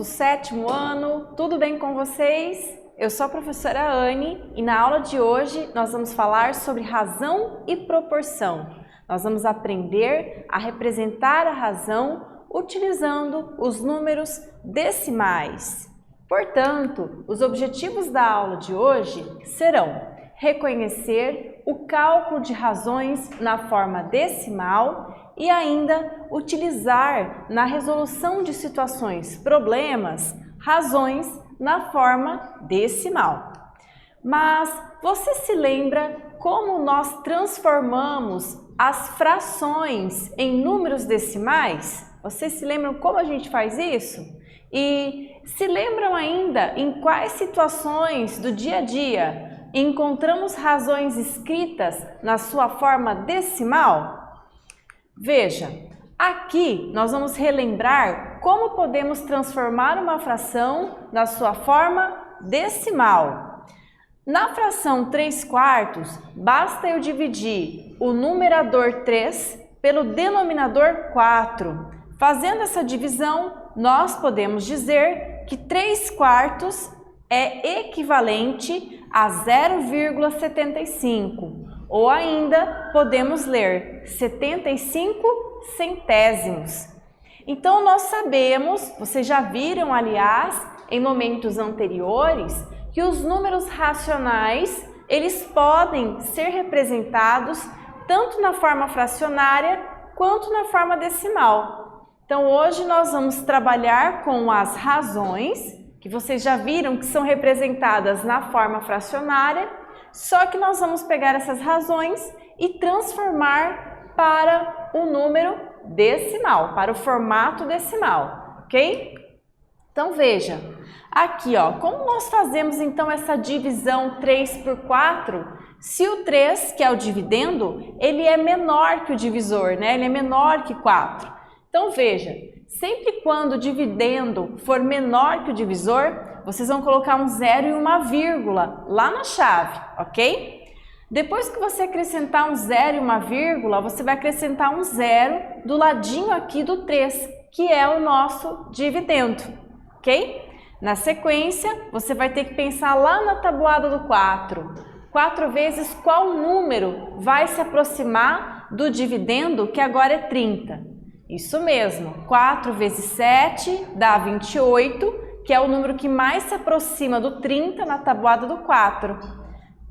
do 7º ano, tudo bem com vocês? Eu sou a professora Anne e na aula de hoje nós vamos falar sobre razão e proporção. Nós vamos aprender a representar a razão utilizando os números decimais. Portanto, os objetivos da aula de hoje serão reconhecer o cálculo de razões na forma decimal e ainda utilizar na resolução de situações, problemas, razões na forma decimal. Mas você se lembra como nós transformamos as frações em números decimais? Vocês se lembram como a gente faz isso? E se lembram ainda em quais situações do dia a dia encontramos razões escritas na sua forma decimal? Veja, aqui nós vamos relembrar como podemos transformar uma fração na sua forma decimal. Na fração 3/4, basta eu dividir o numerador 3 pelo denominador 4. Fazendo essa divisão, nós podemos dizer que 3/4 é equivalente a 0,75. Ou ainda podemos ler 75 centésimos. Então nós sabemos, vocês já viram aliás em momentos anteriores, que os números racionais eles podem ser representados tanto na forma fracionária quanto na forma decimal. Então hoje nós vamos trabalhar com as razões, que vocês já viram que são representadas na forma fracionária, só que nós vamos pegar essas razões e transformar para o número decimal, para o formato decimal, ok? Então veja, aqui ó, como nós fazemos então essa divisão 3 por 4, se o 3, que é o dividendo, ele é menor que o divisor, né? Ele é menor que 4. Então veja, sempre quando o dividendo for menor que o divisor, vocês vão colocar um 0 e uma vírgula lá na chave, ok? Depois que você acrescentar um 0 e uma vírgula, você vai acrescentar um 0 do ladinho aqui do 3, que é o nosso dividendo, ok? Na sequência, você vai ter que pensar lá na tabuada do 4. 4 vezes qual número vai se aproximar do dividendo, que agora é 30? Isso mesmo, 4 vezes 7 dá 28, que é o número que mais se aproxima do 30 na tabuada do 4.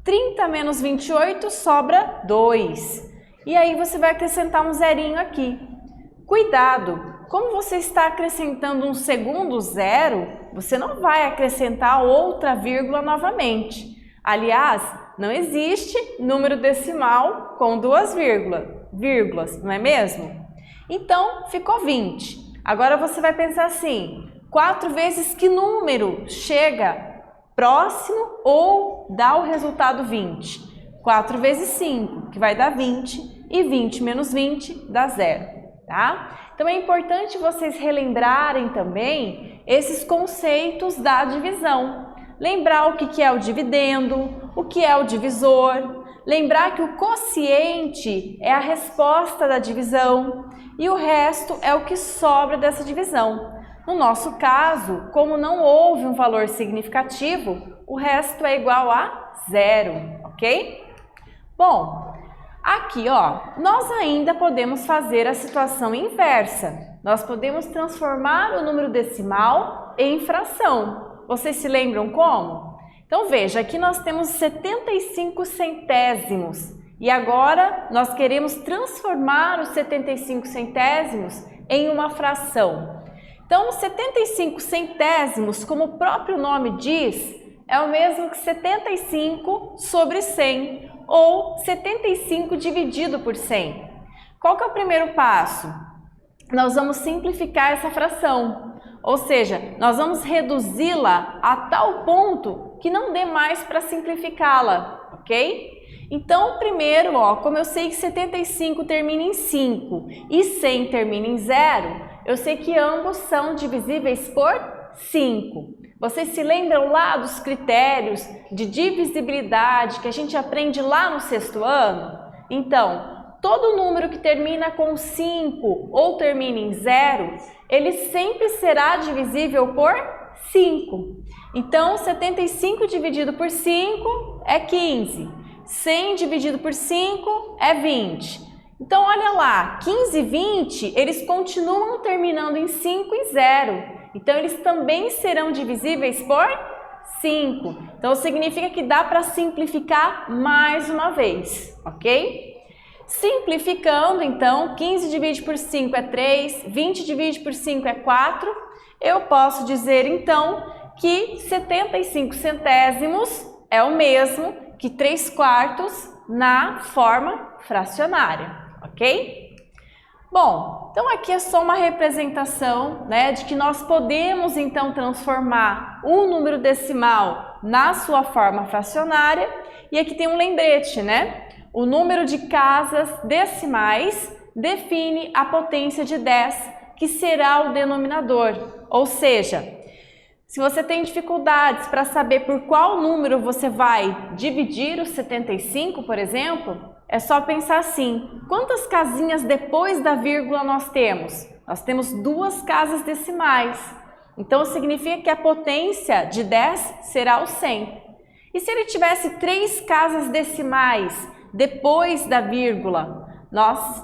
30 menos 28 sobra 2. E aí você vai acrescentar um zerinho aqui. Cuidado, como você está acrescentando um segundo zero, você não vai acrescentar outra vírgula novamente. Aliás, não existe número decimal com duas vírgulas, não é mesmo? Então, ficou 20. Agora você vai pensar assim, 4 vezes que número chega próximo ou dá o resultado 20? 4 vezes 5, que vai dar 20, e 20 menos 20 dá 0, tá? Então é importante vocês relembrarem também esses conceitos da divisão. Lembrar o que é o dividendo, o que é o divisor, lembrar que o quociente é a resposta da divisão e o resto é o que sobra dessa divisão. No nosso caso, como não houve um valor significativo, o resto é igual a 0, ok? Bom, aqui ó, nós ainda podemos fazer a situação inversa. Nós podemos transformar o número decimal em fração. Vocês se lembram como? Então veja, aqui nós temos 75 centésimos e agora nós queremos transformar os 75 centésimos em uma fração. Então, 75 centésimos, como o próprio nome diz, é o mesmo que 75 sobre 100, ou 75 dividido por 100. Qual que é o primeiro passo? Nós vamos simplificar essa fração, ou seja, nós vamos reduzi-la a tal ponto que não dê mais para simplificá-la, ok? Então, primeiro, ó, como eu sei que 75 termina em 5 e 100 termina em 0, eu sei que ambos são divisíveis por 5. Vocês se lembram lá dos critérios de divisibilidade que a gente aprende lá no 6º ano? Então, todo número que termina com 5 ou termina em 0, ele sempre será divisível por 5. Então, 75 dividido por 5 é 15. 100 dividido por 5 é 20. Então, olha lá, 15 e 20, eles continuam terminando em 5 e 0. Então, eles também serão divisíveis por 5. Então, significa que dá para simplificar mais uma vez, ok? Simplificando, então, 15 divide por 5 é 3, 20 divide por 5 é 4. Eu posso dizer, então, que 75 centésimos é o mesmo que 3/4 na forma fracionária, ok? Bom, então aqui é só uma representação, né, de que nós podemos então transformar o número decimal na sua forma fracionária. E aqui tem um lembrete, né? O número de casas decimais define a potência de 10, que será o denominador. Ou seja, se você tem dificuldades para saber por qual número você vai dividir os 75, por exemplo, é só pensar assim: quantas casinhas depois da vírgula nós temos? Nós temos 2 casas decimais. Então, significa que a potência de 10 será o 100. E se ele tivesse 3 casas decimais depois da vírgula,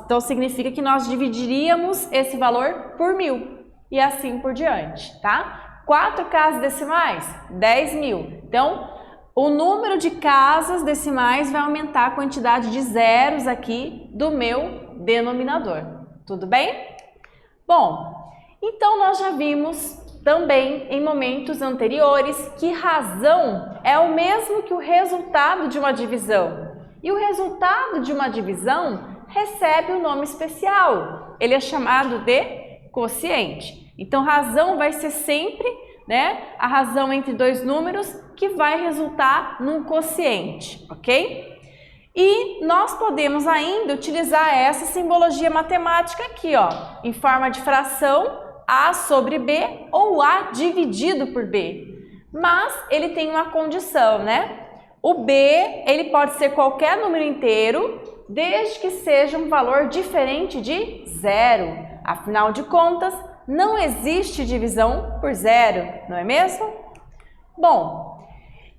então significa que nós dividiríamos esse valor por 1000 e assim por diante, tá? 4 casas decimais, 10.000. Então, o número de casas decimais vai aumentar a quantidade de zeros aqui do meu denominador. Tudo bem? Bom, então nós já vimos também em momentos anteriores que razão é o mesmo que o resultado de uma divisão. E o resultado de uma divisão recebe um nome especial. Ele é chamado de quociente. Então, razão vai ser sempre, né, a razão entre 2 números que vai resultar num quociente, ok? E nós podemos ainda utilizar essa simbologia matemática aqui, ó, em forma de fração A sobre B ou A dividido por B. Mas ele tem uma condição, né? O B, ele pode ser qualquer número inteiro, desde que seja um valor diferente de 0. Afinal de contas, não existe divisão por 0, não é mesmo? Bom,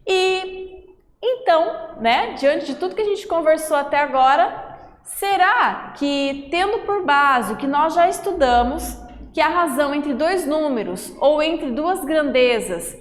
e então, né, diante de tudo que a gente conversou até agora, será que, tendo por base o que nós já estudamos, que a razão entre 2 números ou entre 2 grandezas,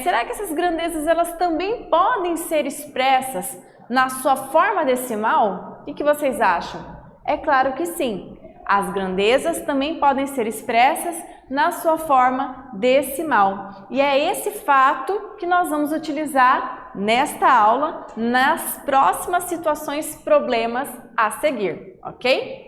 será que essas grandezas elas também podem ser expressas na sua forma decimal? O que vocês acham? É claro que sim. As grandezas também podem ser expressas na sua forma decimal. E é esse fato que nós vamos utilizar nesta aula, nas próximas situações, problemas a seguir, ok?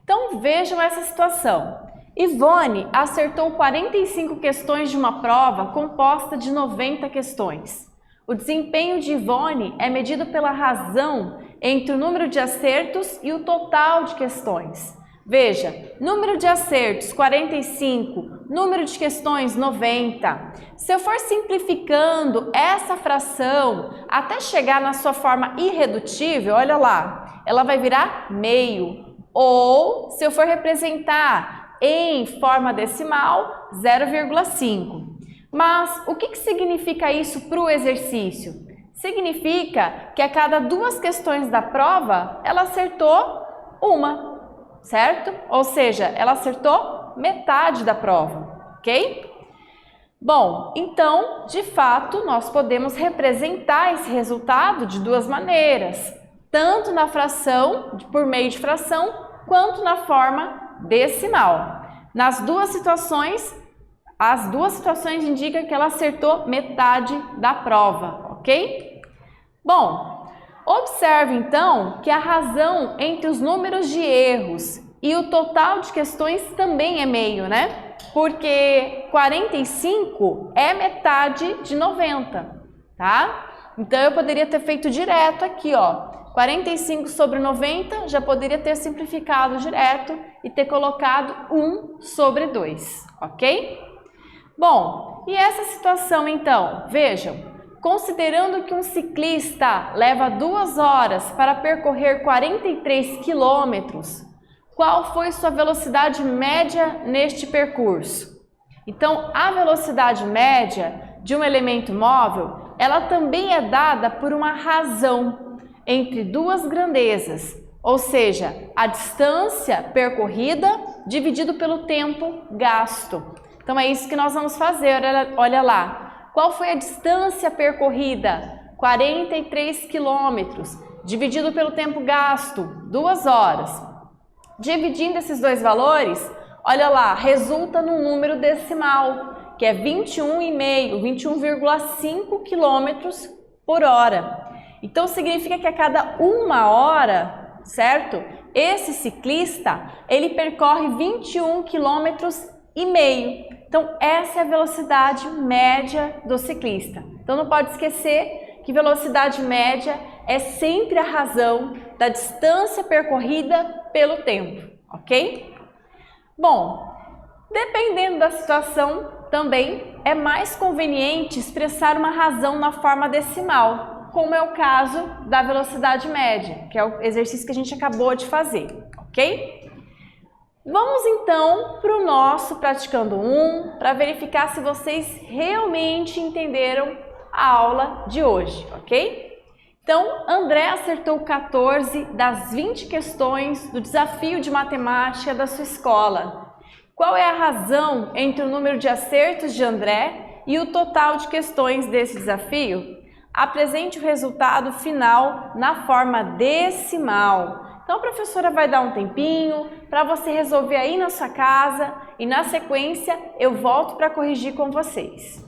Então vejam essa situação. Ivone acertou 45 questões de uma prova composta de 90 questões. O desempenho de Ivone é medido pela razão entre o número de acertos e o total de questões. Veja, número de acertos 45, número de questões 90. Se eu for simplificando essa fração até chegar na sua forma irredutível, olha lá, ela vai virar meio. Ou, se eu for representar em forma decimal, 0,5. Mas o que significa isso para o exercício? Significa que a cada 2 questões da prova, ela acertou uma. Certo? Ou seja, ela acertou metade da prova, ok? Bom, então, de fato, nós podemos representar esse resultado de 2 maneiras, tanto na fração, por meio de fração, quanto na forma decimal. Nas 2 situações, as 2 situações indicam que ela acertou metade da prova, ok? Bom, observe, então, que a razão entre os números de erros e o total de questões também é meio, né? Porque 45 é metade de 90, tá? Então, eu poderia ter feito direto aqui, ó. 45 sobre 90, já poderia ter simplificado direto e ter colocado 1 sobre 2, ok? Bom, e essa situação, então? Vejam. Considerando que um ciclista leva 2 horas para percorrer 43 quilômetros, qual foi sua velocidade média neste percurso? Então, a velocidade média de um elemento móvel, ela também é dada por uma razão entre duas grandezas, ou seja, a distância percorrida dividido pelo tempo gasto. Então, é isso que nós vamos fazer, olha lá. Qual foi a distância percorrida? 43 quilômetros, dividido pelo tempo gasto, 2 horas. Dividindo esses dois valores, olha lá, resulta num número decimal, que é 21,5, 21,5 quilômetros por hora. Então, significa que a cada 1 hora, certo? Esse ciclista, ele percorre 21,5 quilômetros. Então, essa é a velocidade média do ciclista. Então, não pode esquecer que velocidade média é sempre a razão da distância percorrida pelo tempo, ok? Bom, dependendo da situação, também é mais conveniente expressar uma razão na forma decimal, como é o caso da velocidade média, que é o exercício que a gente acabou de fazer, ok? Vamos então para o nosso Praticando 1, para verificar se vocês realmente entenderam a aula de hoje, ok? Então, André acertou 14 das 20 questões do desafio de matemática da sua escola. Qual é a razão entre o número de acertos de André e o total de questões desse desafio? Apresente o resultado final na forma decimal. Então, a professora vai dar um tempinho para você resolver aí na sua casa e, na sequência, eu volto para corrigir com vocês.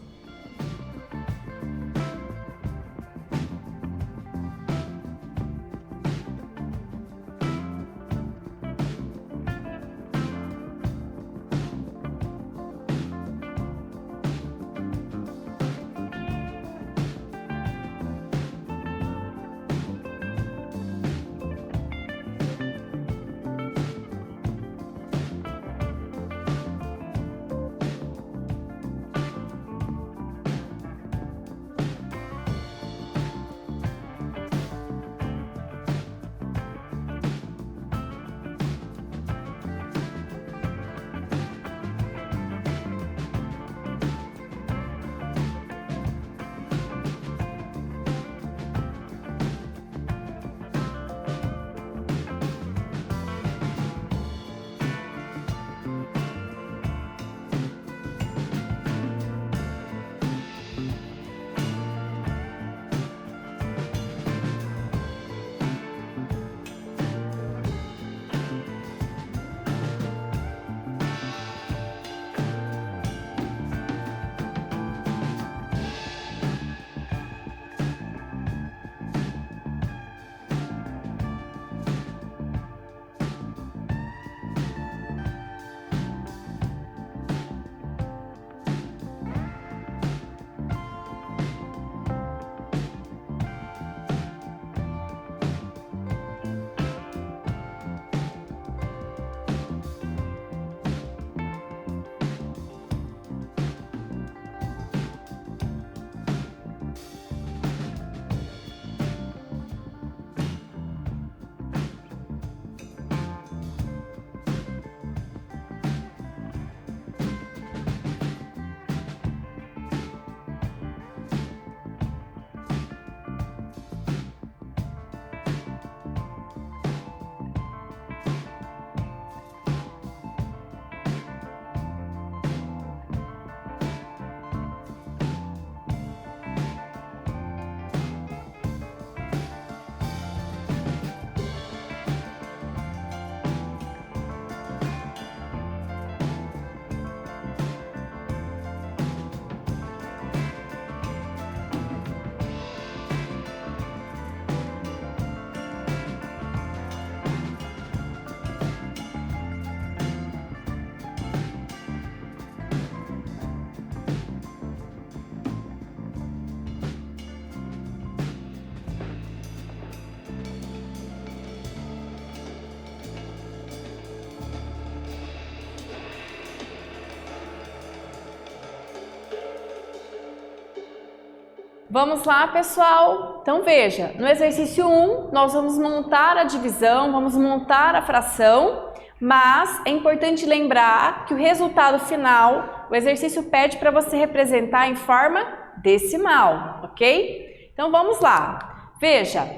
Vamos lá, pessoal? Então, veja, no exercício 1, nós vamos montar a divisão, vamos montar a fração, mas é importante lembrar que o resultado final, o exercício pede para você representar em forma decimal, ok? Então, vamos lá. Veja,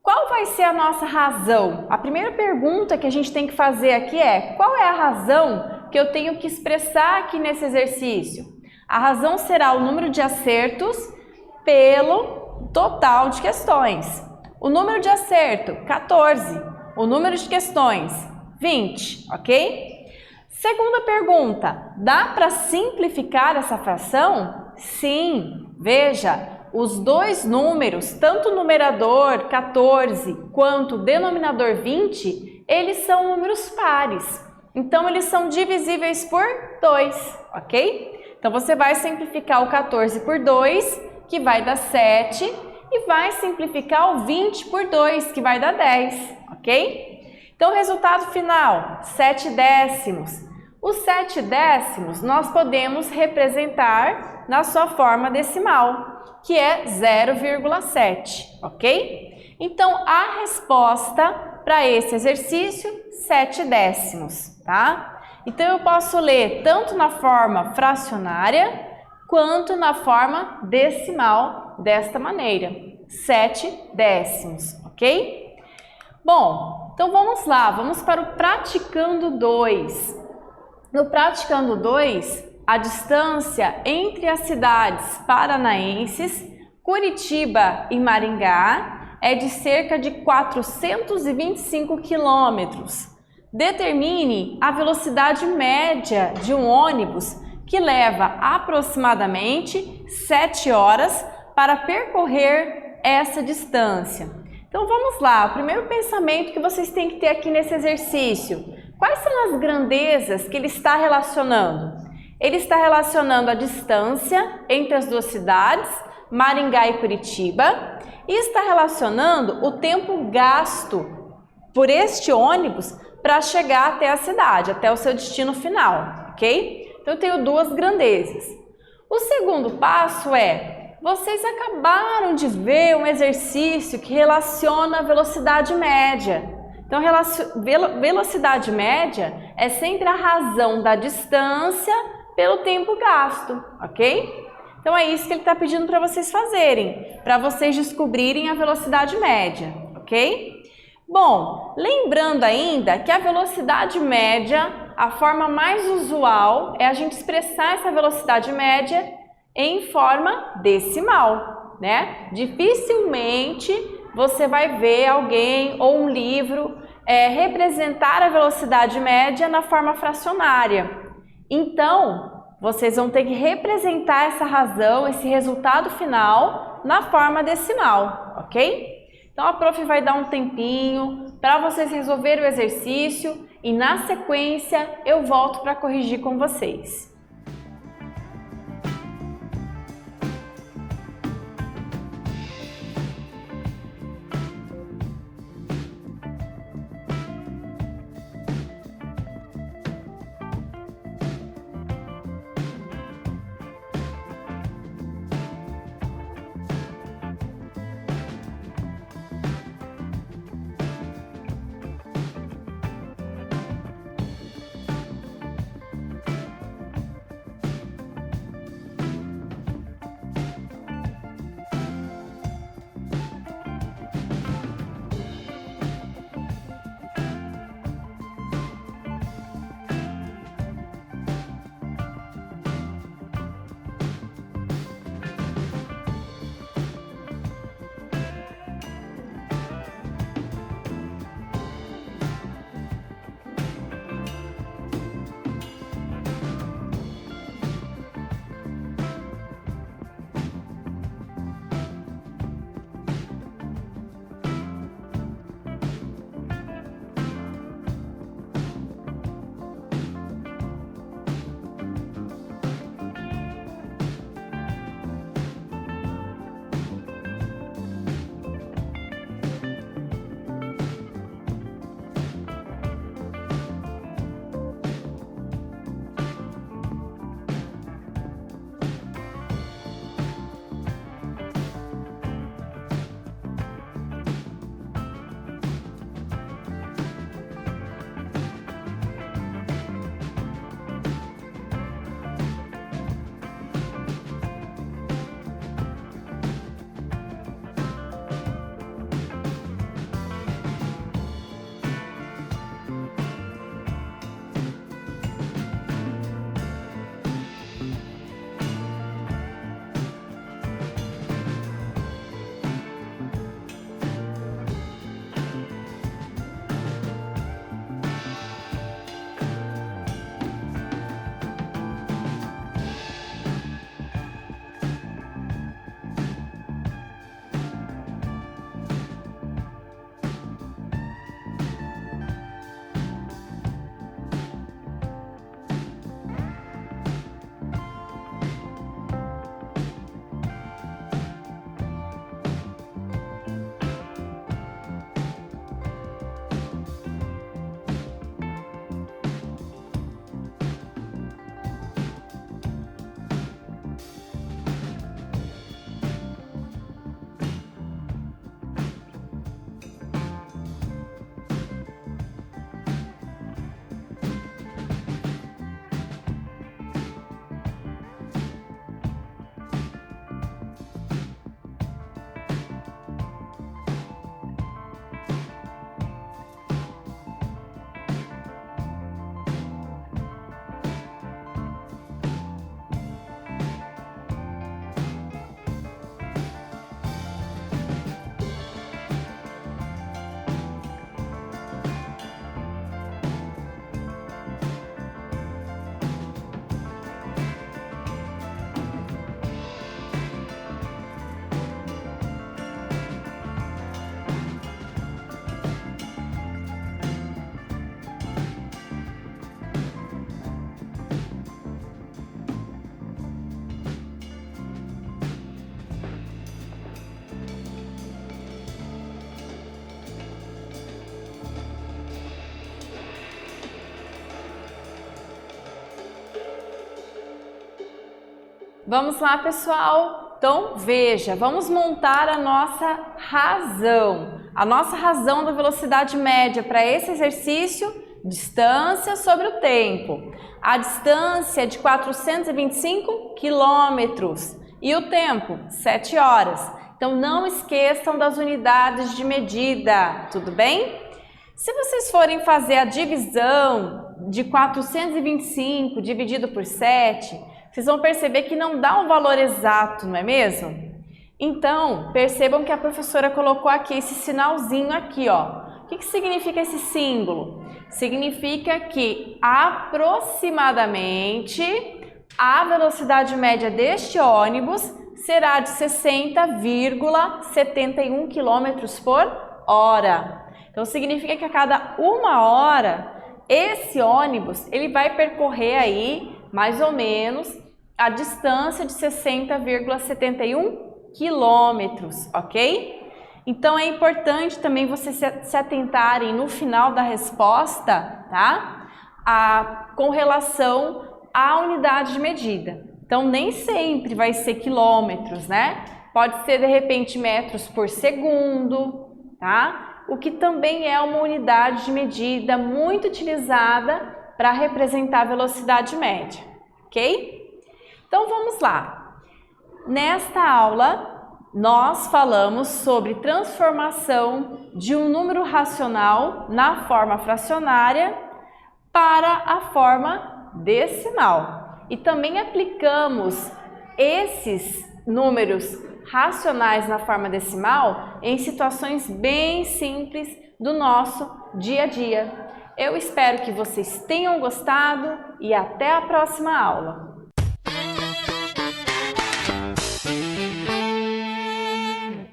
qual vai ser a nossa razão? A primeira pergunta que a gente tem que fazer aqui é: qual é a razão que eu tenho que expressar aqui nesse exercício? A razão será o número de acertos pelo total de questões. O número de acerto, 14. O número de questões, 20, ok? Segunda pergunta, dá para simplificar essa fração? Sim, veja, os dois números, tanto o numerador 14 quanto o denominador 20, eles são números pares. Então, eles são divisíveis por 2, ok? Então, você vai simplificar o 14 por 2, que vai dar 7, e vai simplificar o 20 por 2, que vai dar 10, ok? Então, o resultado final, 7 décimos. Os 7 décimos nós podemos representar na sua forma decimal, que é 0,7, ok? Então, a resposta para esse exercício, 7 décimos, tá? Então, eu posso ler tanto na forma fracionária quanto na forma decimal desta maneira, 7 décimos, ok? Bom, então vamos lá, vamos para o praticando 2. No praticando 2, a distância entre as cidades paranaenses, Curitiba e Maringá, é de cerca de 425 quilômetros. Determine a velocidade média de um ônibus que leva aproximadamente 7 horas para percorrer essa distância. Então vamos lá, o primeiro pensamento que vocês têm que ter aqui nesse exercício: quais são as grandezas que ele está relacionando? Ele está relacionando a distância entre as duas cidades, Maringá e Curitiba, e está relacionando o tempo gasto por este ônibus para chegar até a cidade, até o seu destino final, ok? Então, eu tenho duas grandezas. O segundo passo é: vocês acabaram de ver um exercício que relaciona a velocidade média. Então, velocidade média é sempre a razão da distância pelo tempo gasto, ok? Então, é isso que ele está pedindo para vocês fazerem, para vocês descobrirem a velocidade média, ok? Bom, lembrando ainda que a velocidade média, a forma mais usual é a gente expressar essa velocidade média em forma decimal, né? Dificilmente você vai ver alguém ou um livro representar a velocidade média na forma fracionária. Então, vocês vão ter que representar essa razão, esse resultado final na forma decimal, ok? Então, a prof vai dar um tempinho para vocês resolverem o exercício e, na sequência, eu volto para corrigir com vocês. Vamos lá, pessoal? Então, veja, vamos montar a nossa razão. A nossa razão da velocidade média para esse exercício, distância sobre o tempo. A distância é de 425 quilômetros e o tempo, 7 horas. Então, não esqueçam das unidades de medida, tudo bem? Se vocês forem fazer a divisão de 425 dividido por 7, vocês vão perceber que não dá um valor exato, não é mesmo? Então, percebam que a professora colocou aqui esse sinalzinho aqui, ó. O que significa esse símbolo? Significa que aproximadamente a velocidade média deste ônibus será de 60,71 km por hora. Então, significa que a cada 1 hora, esse ônibus ele vai percorrer aí, mais ou menos, a distância de 60,71 quilômetros, ok? Então, é importante também vocês se atentarem no final da resposta, tá? Com relação à unidade de medida. Então, nem sempre vai ser quilômetros, né? Pode ser, de repente, metros por segundo, tá? O que também é uma unidade de medida muito utilizada para representar a velocidade média, ok? Então, vamos lá. Nesta aula, nós falamos sobre transformação de um número racional na forma fracionária para a forma decimal. E também aplicamos esses números racionais na forma decimal em situações bem simples do nosso dia a dia. Eu espero que vocês tenham gostado e até a próxima aula.